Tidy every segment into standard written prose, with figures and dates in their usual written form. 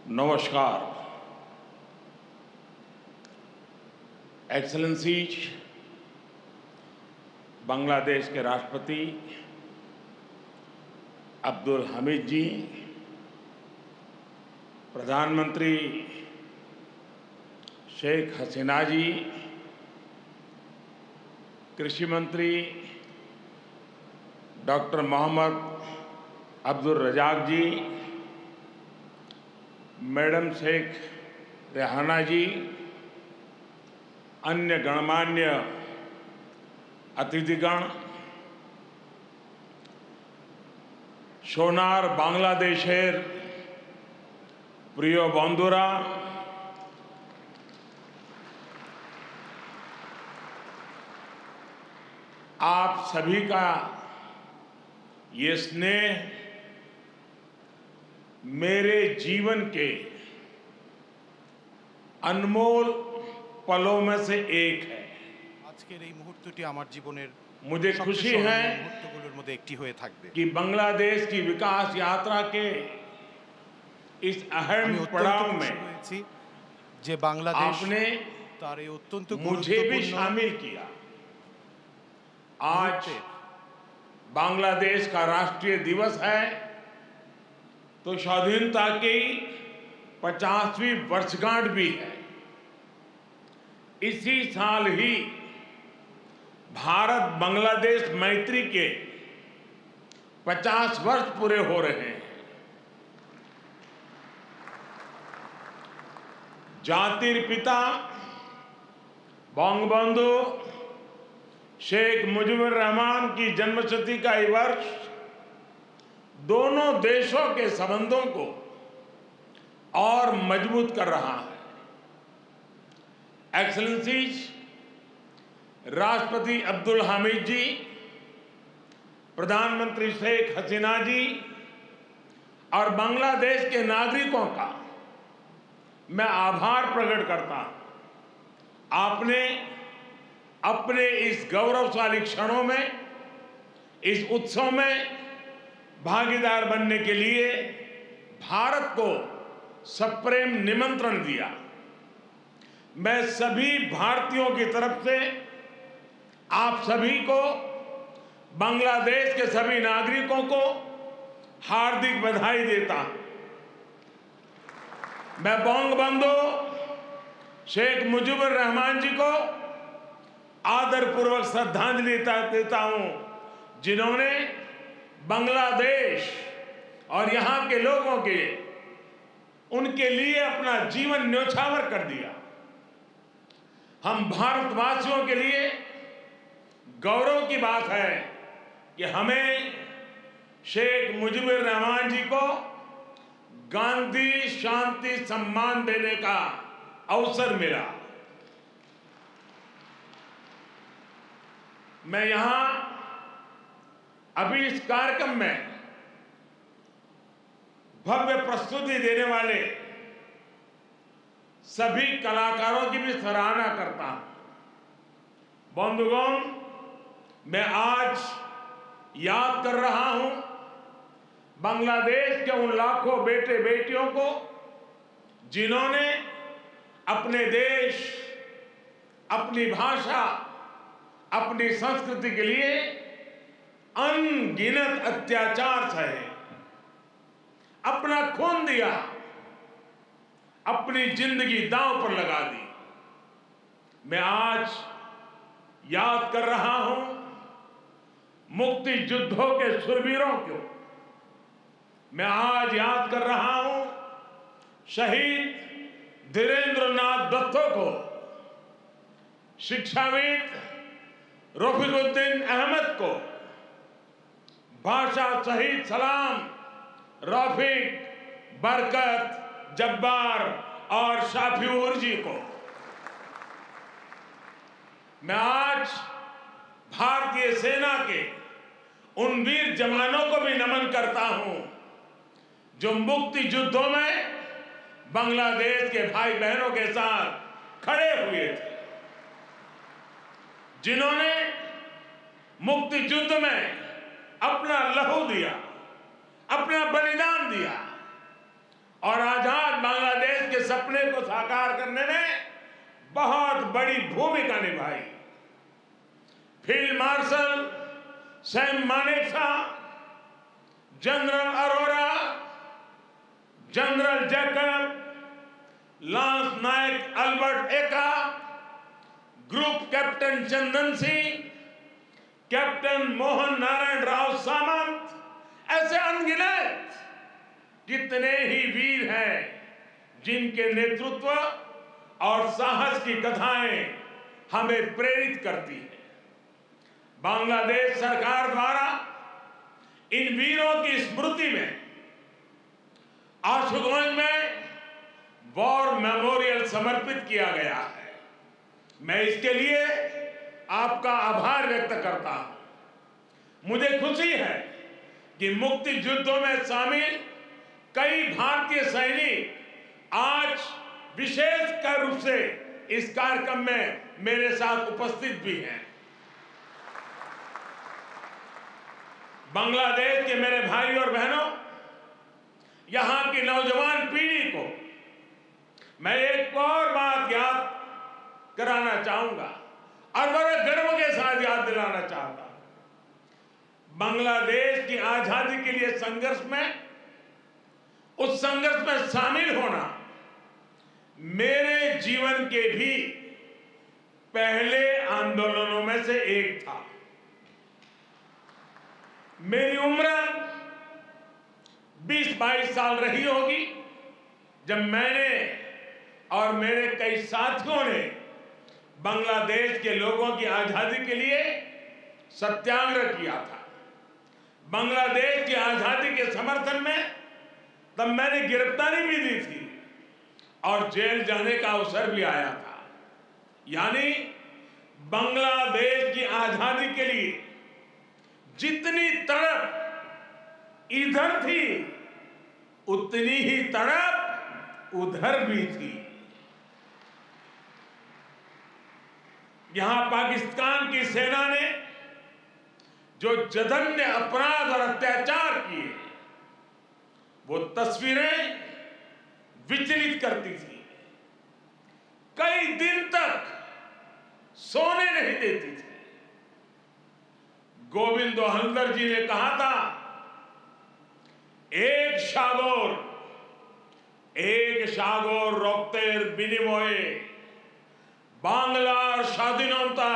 नमस्कार। एक्सेलेंसीज, बांग्लादेश के राष्ट्रपति अब्दुल हमीद जी, प्रधानमंत्री शेख हसीना जी, कृषि मंत्री डॉक्टर मोहम्मद अब्दुल रज़ाक जी, मैडम शेख रेहाना जी, अन्य गणमान्य अतिथिगण, सोनार बांग्लादेशेर प्रिय बंधुरा, आप सभी का ये स्नेह मेरे जीवन के अनमोल पलों में से एक है। আজকের এই মুহূর্তটি আমার জীবনের मुझे खुशी है মুহূর্তগুলোর মধ্যে একটি হয়ে থাকবে। कि बांग्लादेश की विकास यात्रा के इस अहम আমি অত্যন্ত पड़ाव খুশি में হয়েছি যে বাংলাদেশ आपने তার এই অত্যন্ত मुझे भी গুরুত্বপূর্ণ शामिल किया। आज बांग्लादेश का राष्ट्रीय दिवस है, तो स्वाधीनता की 50वीं वर्षगांठ भी है। इसी साल ही भारत बांग्लादेश मैत्री के 50 वर्ष पूरे हो रहे हैं। जातिर पिता बंगबंधु शेख मुजीबुर रहमान की जन्मशती का ये वर्ष दोनों देशों के संबंधों को और मजबूत कर रहा है। एक्सेलेंसीज, राष्ट्रपति अब्दुल हमीद जी, प्रधानमंत्री शेख हसीना जी और बांग्लादेश के नागरिकों का मैं आभार प्रकट करता हूं। आपने अपने इस गौरवशाली क्षणों में, इस उत्सव में भागीदार बनने के लिए भारत को सप्रेम निमंत्रण दिया। मैं सभी भारतीयों की तरफ से आप सभी को, बांग्लादेश के सभी नागरिकों को हार्दिक बधाई देता हूं। मैं बंगबंधु शेख मुजीबुर रहमान जी को आदरपूर्वक श्रद्धांजलि देता हूं, जिन्होंने बांग्लादेश और यहां के लोगों के उनके लिए अपना जीवन न्योछावर कर दिया। हम भारतवासियों के लिए गौरव की बात है कि हमें शेख मुजीबुर रहमान जी को गांधी शांति सम्मान देने का अवसर मिला। मैं यहां अभी इस कार्यक्रम में भव्य प्रस्तुति देने वाले सभी कलाकारों की भी सराहना करता हूं। बंधुगण, मैं आज याद कर रहा हूं बांग्लादेश के उन लाखों बेटे बेटियों को जिन्होंने अपने देश, अपनी भाषा, अपनी संस्कृति के लिए अनगिनत अत्याचार सहे, अपना खून दिया, अपनी जिंदगी दांव पर लगा दी। मैं आज याद कर रहा हूं मुक्ति युद्धों के शूरवीरों को। मैं आज याद कर रहा हूं शहीद धीरेंद्रनाथ दत्तो को, शिक्षाविद रफीकुद्दीन अहमद को, भाषा शहीद सलाम, रफीक, बरकत, जब्बार और शाफिऊर जी को। मैं आज भारतीय सेना के उन वीर जवानों को भी नमन करता हूं जो मुक्ति युद्धों में बांग्लादेश के भाई बहनों के साथ खड़े हुए थे, जिन्होंने मुक्ति युद्ध में अपना लहू दिया, अपना बलिदान दिया और आजाद बांग्लादेश सपने को साकार करने में बहुत बड़ी भूमिका निभाई। Field marshal Sam Manekshaw, general Arora, general Jacob, lance naik Albert Ekka, group captain Chandan Singh, captain Mohan Narayan Rao Samant, ऐसे अनगिनत कितने ही वीर हैं जिनके नेतृत्व और साहस की कथाएं हमें प्रेरित करती हैं। बांग्लादेश सरकार द्वारा इन वीरों की स्मृति में आशुगंज में वॉर मेमोरियल समर्पित किया गया है। मैं इसके लिए आपका आभार व्यक्त करता हूं। मुझे खुशी है कि मुक्ति युद्धों में शामिल कई भारतीय सैनिक आज विशेष रूप से इस कार्यक्रम में मेरे साथ उपस्थित भी हैं। बांग्लादेश के मेरे भाई और बहनों, यहां की नौजवान पीढ़ी को मैं एक और बात याद कराना चाहूंगा और बड़े गर्व के साथ याद दिलाना चाहता हूं। बांग्लादेश की आजादी के लिए संघर्ष में, उस संघर्ष में शामिल होना मेरे जीवन के भी पहले आंदोलनों में से एक था। मेरी उम्र 20-22 साल रही होगी जब मैंने और मेरे कई साथियों ने बांग्लादेश के लोगों की आजादी के लिए सत्याग्रह किया था। बांग्लादेश की आजादी के समर्थन में तब मैंने गिरफ्तारी भी दी थी और जेल जाने का अवसर भी आया था। यानी बांग्लादेश की आजादी के लिए जितनी तड़प इधर थी उतनी ही तड़प उधर भी थी। यहां पाकिस्तान की सेना ने जो जघन्य अपराध और अत्याचार किए वो तस्वीरें विचलित करती थी। कई दिन तक सोने नहीं देती थी। गोविंद हल्दर जी ने कहा था, एक সাগর রক্তের বিনিময়ে বাংলার স্বাধীনতা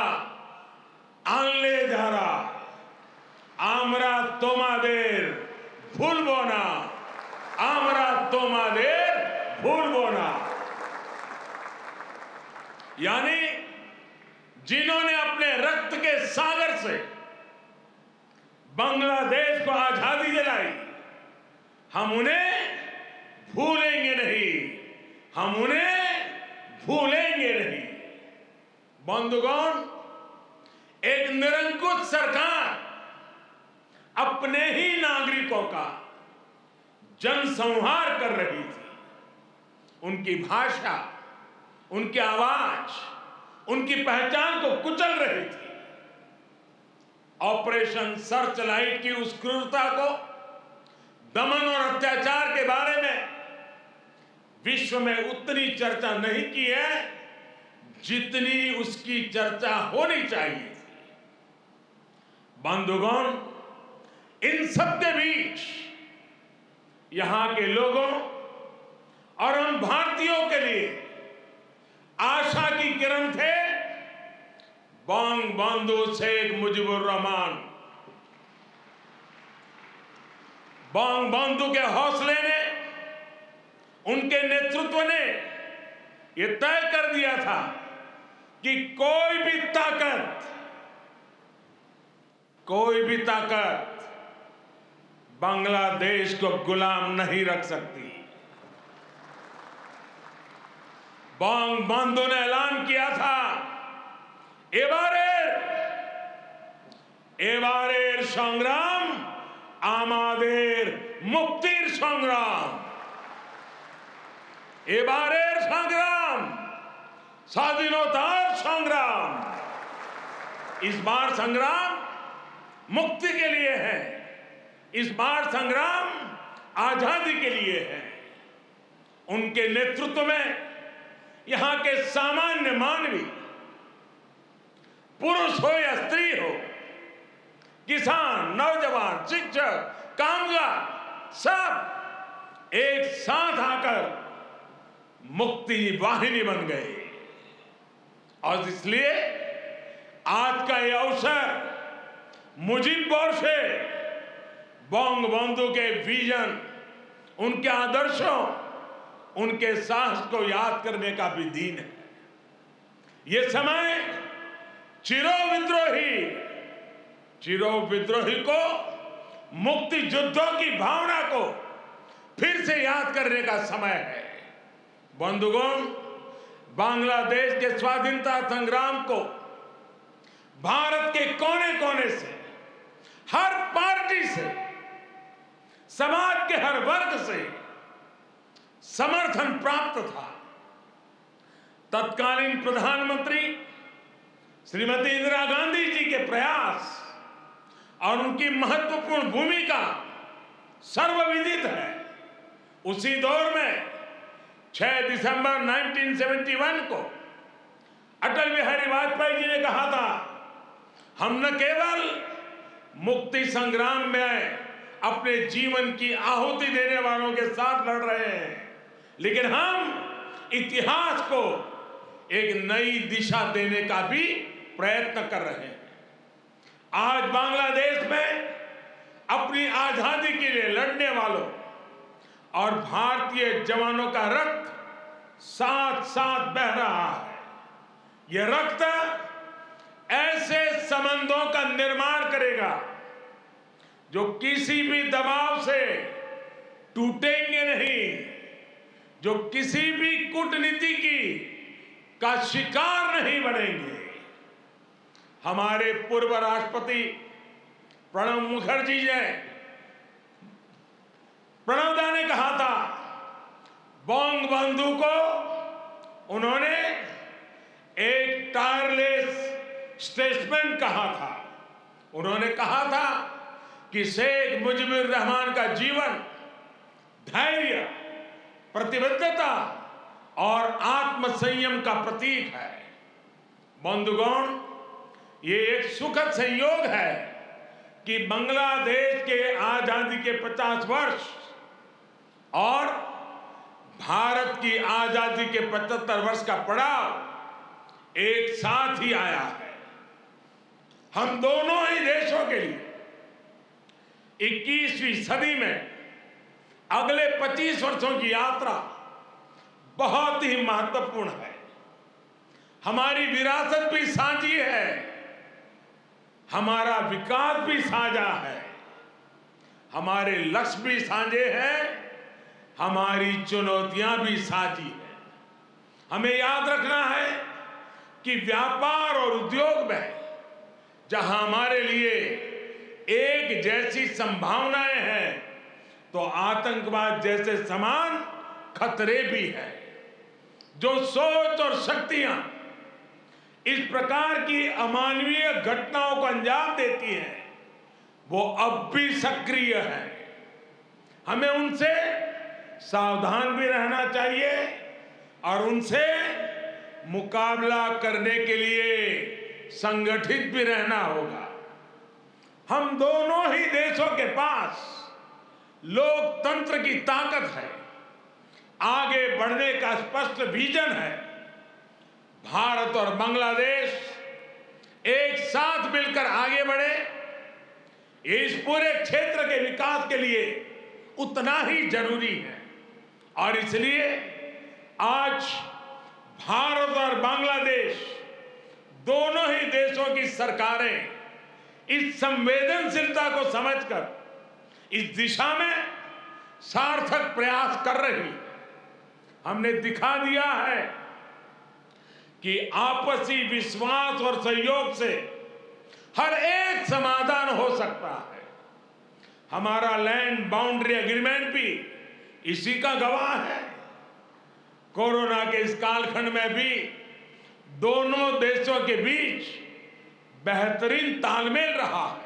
আনলে যারা, আমরা তোমাদের ভুলবো না, আমরা তোমাদের भूलबो ना। यानी जिन्होंने अपने रक्त के सागर से बांग्लादेश को आजादी दिलाई, हम उन्हें भूलेंगे नहीं, हम उन्हें भूलेंगे नहीं। बंधुगण, एक निरंकुश सरकार अपने ही नागरिकों का जनसंहार कर रही थी। उनकी भाषा, उनकी आवाज, उनकी पहचान को कुचल रही थी। ऑपरेशन सर्चलाइट की उस क्रूरता को, दमन और अत्याचार के बारे में विश्व में उतनी चर्चा नहीं की है जितनी उसकी चर्चा होनी चाहिए थी। बंधुगण, इन सबके बीच यहां के लोगों और हम भारतीयों के लिए आशा की किरण थे बंगबंधु शेख मुजीबुर रहमान। बंगबंधु के हौसले ने, उनके नेतृत्व ने यह तय कर दिया था कि कोई भी ताकत बांग्लादेश को गुलाम नहीं रख सकती। बंगबंधु ने ऐलान किया था, एबारेर संग्राम आमादेर मुक्तिर संग्राम। एबारेर संग्राम स्वाधीनतार संग्राम। इस बार संग्राम मुक्ति के लिए है, इस बार संग्राम आजादी के लिए है। उनके नेतृत्व में यहां के सामान्य मानवी, पुरुष हो या स्त्री हो, किसान, नौजवान, शिक्षक, कामगार, सब एक साथ आकर मुक्ति वाहिनी बन गए। और इसलिए आज का यह अवसर मुजीब बोरसे बंगबंधु के विजन, उनके आदर्शों, उनके साहस को याद करने का भी दिन है। ये समय चिरो विद्रोही को, मुक्ति युद्धों की भावना को फिर से याद करने का समय है। बंधुगण, बांग्लादेश के स्वाधीनता संग्राम को भारत के कोने कोने से, हर पार्टी से, समाज के हर वर्ग से समर्थन प्राप्त था। तत्कालीन प्रधानमंत्री श्रीमती इंदिरा गांधी जी के प्रयास और उनकी महत्वपूर्ण भूमिका सर्वविदित है। उसी दौर में 6 दिसंबर 1971 को अटल बिहारी वाजपेयी जी ने कहा था, हम न केवल मुक्ति संग्राम में अपने जीवन की आहुति देने वालों के साथ लड़ रहे हैं, लेकिन हम इतिहास को एक नई दिशा देने का भी प्रयत्न कर रहे हैं। आज बांग्लादेश में अपनी आजादी के लिए लड़ने वालों और भारतीय जवानों का रक्त साथ साथ बह रहा है। यह रक्त ऐसे संबंधों का निर्माण करेगा जो किसी भी दबाव से टूटेंगे नहीं, जो किसी भी कूटनीति का शिकार नहीं बनेंगे। हमारे पूर्व राष्ट्रपति प्रणब मुखर्जी ने, प्रणबदा ने कहा था, बंगबंधु को उन्होंने एक टायरलेस स्टेट्समैन कहा था। उन्होंने कहा था कि शेख मुजीबुर रहमान का जीवन धैर्य, प्रतिबद्धता और आत्मसंयम का प्रतीक है। बंधुगण, ये एक सुखद संयोग है कि बांग्लादेश के आजादी के 50 वर्ष और भारत की आजादी के 75 वर्ष का पड़ाव एक साथ ही आया है। हम दोनों ही देशों के लिए 21वीं सदी में अगले 25 वर्षों की यात्रा बहुत ही महत्वपूर्ण है। हमारी विरासत भी साझी है, हमारा विकास भी साझा है, हमारे लक्ष्य भी साझे हैं, हमारी चुनौतियां भी साझी हैं। हमें याद रखना है कि व्यापार और उद्योग में जहां हमारे लिए एक जैसी संभावनाएं हैं, तो आतंकवाद जैसे समान खतरे भी हैं। जो सोच और शक्तियां इस प्रकार की अमानवीय घटनाओं को अंजाम देती हैं, वो अब भी सक्रिय है। हमें उनसे सावधान भी रहना चाहिए और उनसे मुकाबला करने के लिए संगठित भी रहना होगा। हम दोनों ही देशों के पास लोकतंत्र की ताकत है, आगे बढ़ने का स्पष्ट विजन है। भारत और बांग्लादेश एक साथ मिलकर आगे बढ़े, इस पूरे क्षेत्र के विकास के लिए उतना ही जरूरी है। और इसलिए आज भारत और बांग्लादेश दोनों ही देशों की सरकारें इस संवेदनशीलता को समझकर इस दिशा में सार्थक प्रयास कर रही है। हमने दिखा दिया है कि आपसी विश्वास और सहयोग से हर एक समाधान हो सकता है। हमारा लैंड बाउंड्री एग्रीमेंट भी इसी का गवाह है। कोरोना के इस कालखंड में भी दोनों देशों के बीच बेहतरीन तालमेल रहा है।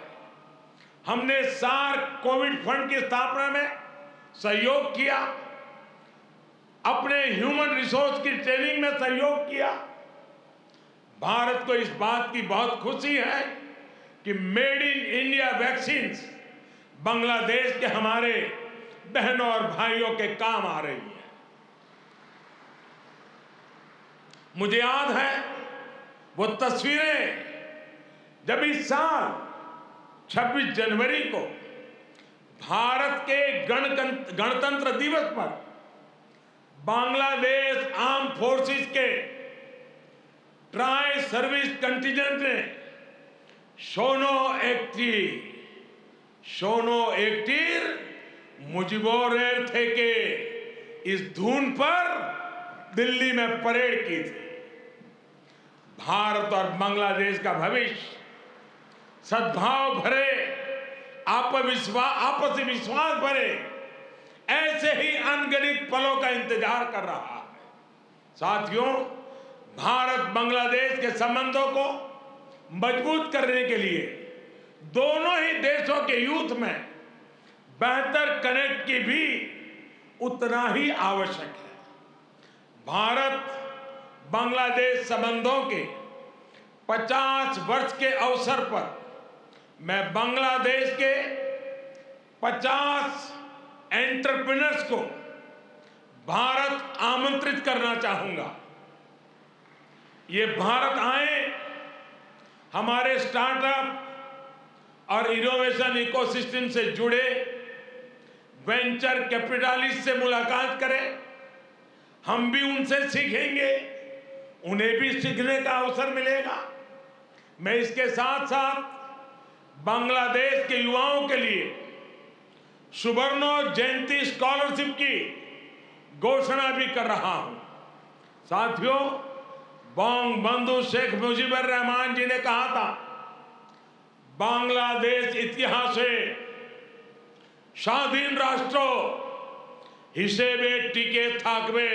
हमने सार्क कोविड फंड की स्थापना में सहयोग किया। ह्यूमन रिसोर्स की ट्रेनिंग में सहयोग किया। भारत को इस बात की बहुत खुशी है कि made in India vaccines Bangladesh के हमारे बहनों और भाइयों के काम आ रही है। मुझे याद है वो तस्वीरें जब इस साल 26 जनवरी को भारत के गणतंत्र दिवस पर बांग्लादेश आर्म फोर्सेस के ट्राई सर्विस कंटिजेंट ने शोनो एक्टिर मुजिबोरेर थे के इस धुन पर दिल्ली में परेड की थी। भारत और बांग्लादेश का भविष्य सद्भाव भरे, आपसी विश्वास भरे ऐसे ही अनगिनत पलों का इंतजार कर रहा है। साथियों, भारत बांग्लादेश के संबंधों को मजबूत करने के लिए दोनों ही देशों के यूथ में बेहतर कनेक्ट की भी उतना ही आवश्यक है। भारत बांग्लादेश संबंधों के 50 वर्ष के अवसर पर मैं बांग्लादेश के 50 एंटरप्रेन्योर्स को भारत आमंत्रित करना चाहूंगा। ये भारत आए, हमारे स्टार्टअप और इनोवेशन इकोसिस्टम से जुड़े वेंचर कैपिटलिस्ट से मुलाकात करें। हम भी उनसे सीखेंगे, उन्हें भी सीखने का अवसर मिलेगा। मैं इसके साथ साथ बांग्लादेश के युवाओं के लिए सुवर्णो जयंती स्कॉलरशिप की घोषणा भी कर रहा हूं। साथियों, बंधु शेख मुजीबुर रहमान जी ने कहा था, बांग्लादेश इतिहासे स्वाधीन राष्ट्र हिसेबे टिके थाकबे,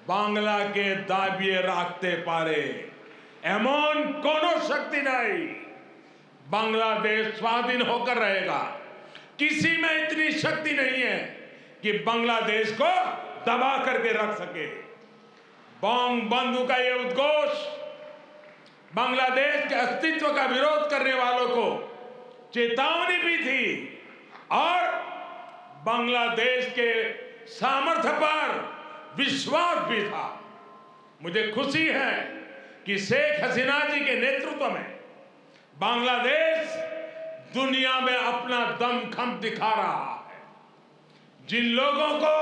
बांग्ला के दाबिए राखते पारे। एमन कोनो शक्ति नहीं, बांग्लादेश स्वाधीन होकर रहेगा। किसी में इतनी शक्ति नहीं है कि बांग्लादेश को दबा करके रख सके। बंधु का यह उद्घोष बांग्लादेश के अस्तित्व का विरोध करने वालों को चेतावनी भी थी और बांग्लादेश के सामर्थ्य पर विश्वास भी था। मुझे खुशी है कि शेख हसीना जी के नेतृत्व में बांग्लादेश दुनिया में अपना दमखम दिखा रहा है। जिन लोगों को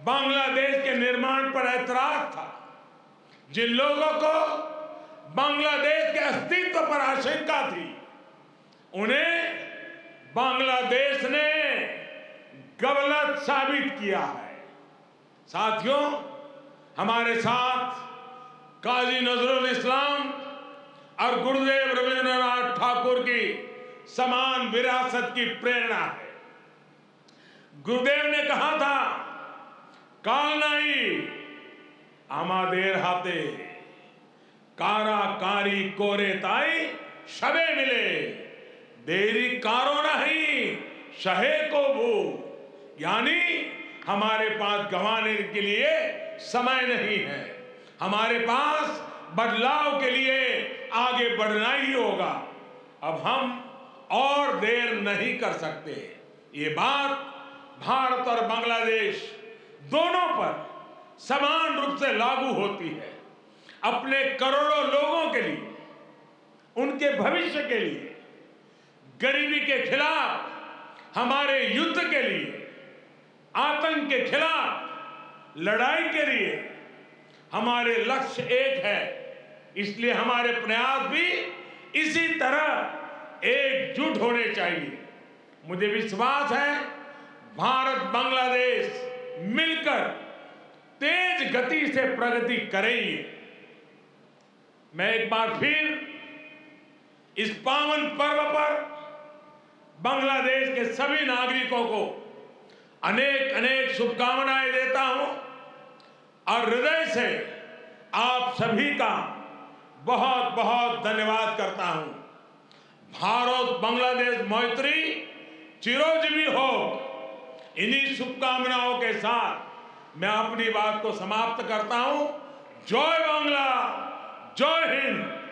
बांग्लादेश के निर्माण पर ऐतराज था, जिन लोगों को बांग्लादेश के अस्तित्व पर आशंका थी, उन्हें बांग्लादेश ने गलत साबित किया है। साथियों, हमारे साथ काजी नजरुल इस्लाम और गुरुदेव रविंद्रनाथ ठाकुर की समान विरासत की प्रेरणा है। गुरुदेव ने कहा था, काल नहीं आमादेर हाथे काराकारी कोरे ताई शबे मिले, देरी कारो नहीं शहे को भू। यानी हमारे पास गंवाने के लिए समय नहीं है, हमारे पास बदलाव के लिए आगे बढ़ना ही होगा। अब हम और देर नहीं कर सकते। ये बात भारत और बांग्लादेश दोनों पर समान रूप से लागू होती है। अपने करोड़ों लोगों के लिए, उनके भविष्य के लिए, गरीबी के खिलाफ हमारे युद्ध के लिए, आतंक के खिलाफ लड़ाई के लिए हमारे लक्ष्य एक है। इसलिए हमारे प्रयास भी इसी तरह एकजुट होने चाहिए। मुझे विश्वास है भारत बांग्लादेश मिलकर तेज गति से प्रगति करेंगे। मैं एक बार फिर इस पावन पर्व पर बांग्लादेश के सभी नागरिकों को अनेक अनेक शुभकामनाएं देता हूं और हृदय से आप सभी का बहुत बहुत धन्यवाद करता हूं। भारत बांग्लादेश मैत्री चिरंजीवी हो। इन्हीं शुभकामनाओं के साथ मैं अपनी बात को समाप्त करता हूं। जय बांग्ला, जय हिंद।